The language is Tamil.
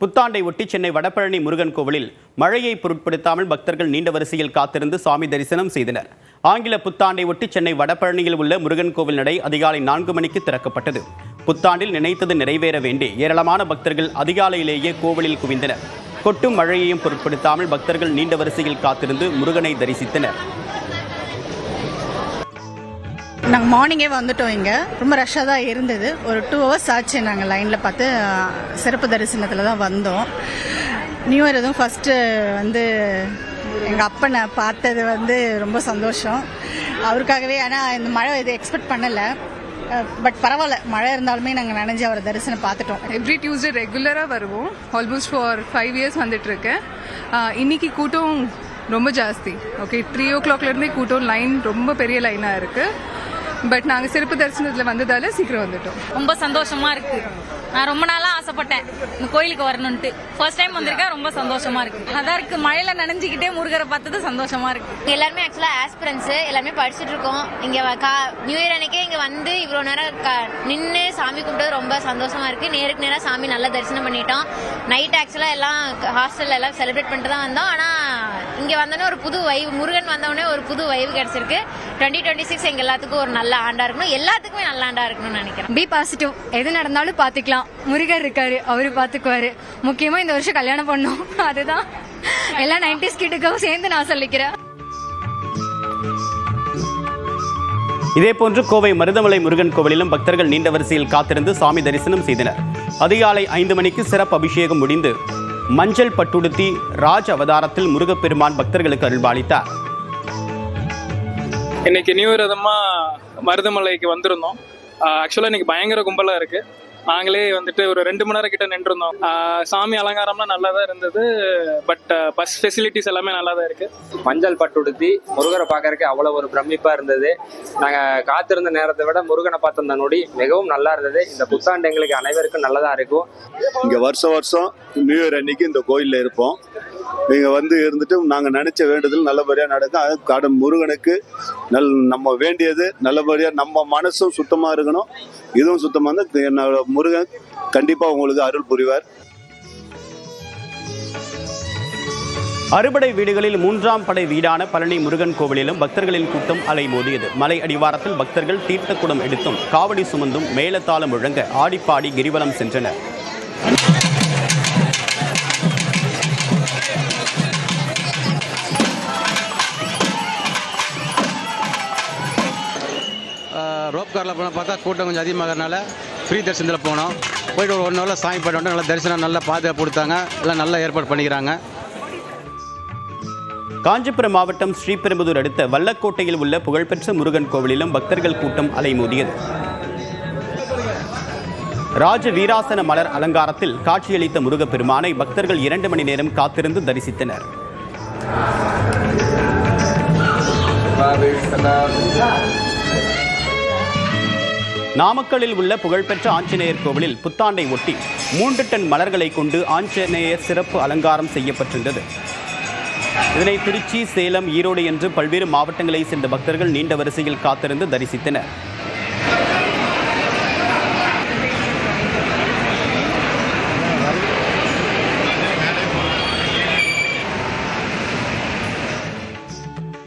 புத்தாண்டை ஒட்டி சென்னை வடபழனி முருகன் கோவிலில் மழையை பொருட்படுத்தாமல் பக்தர்கள் நீண்ட வரிசையில் காத்திருந்து சாமி தரிசனம் செய்தனர். ஆங்கில புத்தாண்டை ஒட்டி சென்னை வடபழனியில் உள்ள முருகன் கோவில் நடை அதிகாலை 4 மணிக்கு திறக்கப்பட்டது. புத்தாண்டில் நினைத்தது நிறைவேற வேண்டி ஏராளமான பக்தர்கள் அதிகாலையிலேயே கோவிலில் குவிந்தனர். கொட்டும் மழையையும் பொருட்படுத்தாமல் பக்தர்கள் நீண்ட வரிசையில் காத்திருந்து முருகனை தரிசித்தனர். நாங்கள் மார்னிங்கே வந்துட்டோம். இங்கே ரொம்ப ரஷ்ஷாக தான் இருந்தது. ஒரு 2 hours ஆச்சு நாங்கள் லைனில் பார்த்து சிறப்பு தரிசனத்தில் தான் வந்தோம். நியூ இயர் எதுவும் ஃபஸ்ட்டு எங்கள் அப்பனை பார்த்தது ரொம்ப சந்தோஷம் அவருக்காகவே. ஆனால் இந்த மழை இது எக்ஸ்பெக்ட் பண்ணலை. பட் பரவாயில்ல, மழை இருந்தாலுமே நாங்கள் நினைஞ்சு அவரை தரிசனம் பார்த்துட்டோம். எவ்ரி டியூஸ்டே ரெகுலராக வருவோம். Almost for 5 years வந்துட்டுருக்கேன். இன்னைக்கு கூட்டம் ரொம்ப ஜாஸ்தி. ஓகே, 3 o'clockலேருந்தே கூட்டம் லைன் ரொம்ப பெரிய லைனாக இருக்குது. பட் நாங்கள் சிறப்பு தரிசனத்தில் வந்ததால சீக்கிரம் வந்துட்டோம். ரொம்ப சந்தோஷமா இருக்கு. நான் ரொம்ப நாளா ஆசைப்பட்டேன் இந்த கோயிலுக்கு வரணும்ட்டு. ஃபர்ஸ்ட் டைம் வந்திருக்கேன். ரொம்ப சந்தோஷமா இருக்கு. அதான் இருக்கு, மழையில நனைஞ்சுக்கிட்டே முருகரை பார்த்தது சந்தோஷமா இருக்கு. எல்லாருமே ஆக்சுவலா ஆஸ்பிரன்ஸ் எல்லாமே படிச்சுட்டு இருக்கோம். இங்க நியூ இயர் அன்னைக்கே இங்க வந்து இவ்வளவு நேரம் நின்று சாமி கும்பிட்டது ரொம்ப சந்தோஷமா இருக்கு. நேருக்கு நேரம் சாமி நல்லா தரிசனம் பண்ணிட்டோம். நைட் ஆக்சுவலா எல்லாம் ஹாஸ்டல்ல எல்லாம் செலிப்ரேட் பண்ணிட்டு தான் வந்தோம். ஆனா இங்க வந்தோடனே ஒரு புது வைவ், முருகன் வந்தோடனே ஒரு புது வைவ் கிடைச்சிருக்கு. 2026 எங்க எல்லாத்துக்கும் ஒரு நல்ல ஆண்டா இருக்கணும். எல்லாத்துக்குமே நல்ல ஆண்டா இருக்கணும்னு நினைக்கிறேன். Be positive. எது நடந்தாலும் பாத்துக்கலாம். முருகர் இருக்காரு, அவரு பாத்துக்குவாரு. முக்கியமா இந்த வருஷம் கல்யாணம் பண்ணோம். அதுதான் எல்லா 90s கிட்டுக்கும் சேர்ந்து நான் சொல்லிக்கிறேன். இதேபோன்று கோவை மருதமலை முருகன் கோவிலிலும் பக்தர்கள் நீண்ட வரிசையில் காத்திருந்து சாமி தரிசனம் செய்தனர். அதிகாலை 5 மணிக்கு சிறப்பு அபிஷேகம் முடிந்து மஞ்சள் பட்டுடுத்தி ராஜ அவதாரத்தில் முருகப்பெருமான் பக்தர்களுக்கு அருள்பாலித்தார். இன்னைக்கு நியூ இயர் மருதமலைக்கு வந்திருந்தோம். ஆக்சுவலாக இன்னைக்கு பயங்கர கும்பலாக இருக்கு. நாங்களே ஒரு 2 மணி நேரம் கிட்ட நின்றுருந்தோம். சாமி அலங்காரம்லாம் நல்லா தான் இருந்தது. பட் பஸ் ஃபெசிலிட்டிஸ் எல்லாமே நல்லா தான் இருக்கு. மஞ்சள் பட்டுடுத்தி முருகரை பார்க்கறதுக்கு அவ்வளோ ஒரு பிரமிப்பா இருந்தது. நாங்கள் காத்திருந்த நேரத்தை விட முருகனை பார்த்திருந்த நொடி மிகவும் நல்லா இருந்தது. இந்த புத்தாண்டு எங்களுக்கு அனைவருக்கும் நல்லதா இருக்கும். இங்க வருஷம் நியூ இயர் அன்னைக்கு இந்த கோயில்ல இருப்போம். இங்க இருந்துட்டு நாங்க நினைச்ச வேண்டுதல் நல்லபடியா நடக்கும். கடன் முருகனுக்கு நம்ம வேண்டியது நல்லபடியா, நம்ம மனசும் சுத்தமா இருக்கணும், இதுவும் சுத்தமா இருந்தா என்னோட முருகன் கண்டிப்பா உங்களுக்கு அருள் புரிவார். அறுபடை வீடுகளில் 3ஆம் படை வீடான பழனி முருகன் கோவிலிலும் பக்தர்களின் கூட்டம் அலைமோதியது. மலை அடிவாரத்தில் பக்தர்கள் தீர்த்த குடம் எடுத்தும் காவடி சுமந்தும் மேளதாளம் முழங்க ஆடிப்பாடி கிரிவலம் சென்றனர். ரோப் காரில் போனால் பார்த்தா கூட்டம் கொஞ்சம் அதிகமாகறதுனால ஃப்ரீ தரிசனத்தில் போனோம். போயிட்டு ஒரு 1 hour சாமி போய்ட்டு நல்லா தரிசனம், நல்லா பாதுகாப்பு கொடுத்தாங்க. எல்லாம் நல்லா ஏற்பாடு பண்ணிக்கிறாங்க. காஞ்சிபுரம் மாவட்டம் ஸ்ரீபெரும்புதூர் அடுத்த வல்லக்கோட்டையில் உள்ள புகழ்பெற்ற முருகன் கோவிலிலும் பக்தர்கள் கூட்டம் அலைமோதியது. ராஜ வீராசன மலர் அலங்காரத்தில் காட்சியளித்த முருகப்பெருமானை பக்தர்கள் 2 மணி நேரம் காத்திருந்து தரிசித்தனர். நாமக்கல்லில் உள்ள புகழ்பெற்ற ஆஞ்சநேயர் கோவிலில் புத்தாண்டை ஒட்டி 3 டன் மலர்களை கொண்டு ஆஞ்சநேயர் சிறப்பு அலங்காரம் செய்யப்பட்டிருந்தது. இதனை திருச்சி, சேலம், ஈரோடு என்று பல்வேறு மாவட்டங்களைச் சேர்ந்த பக்தர்கள் நீண்ட வரிசையில் காத்திருந்து தரிசித்தனர்.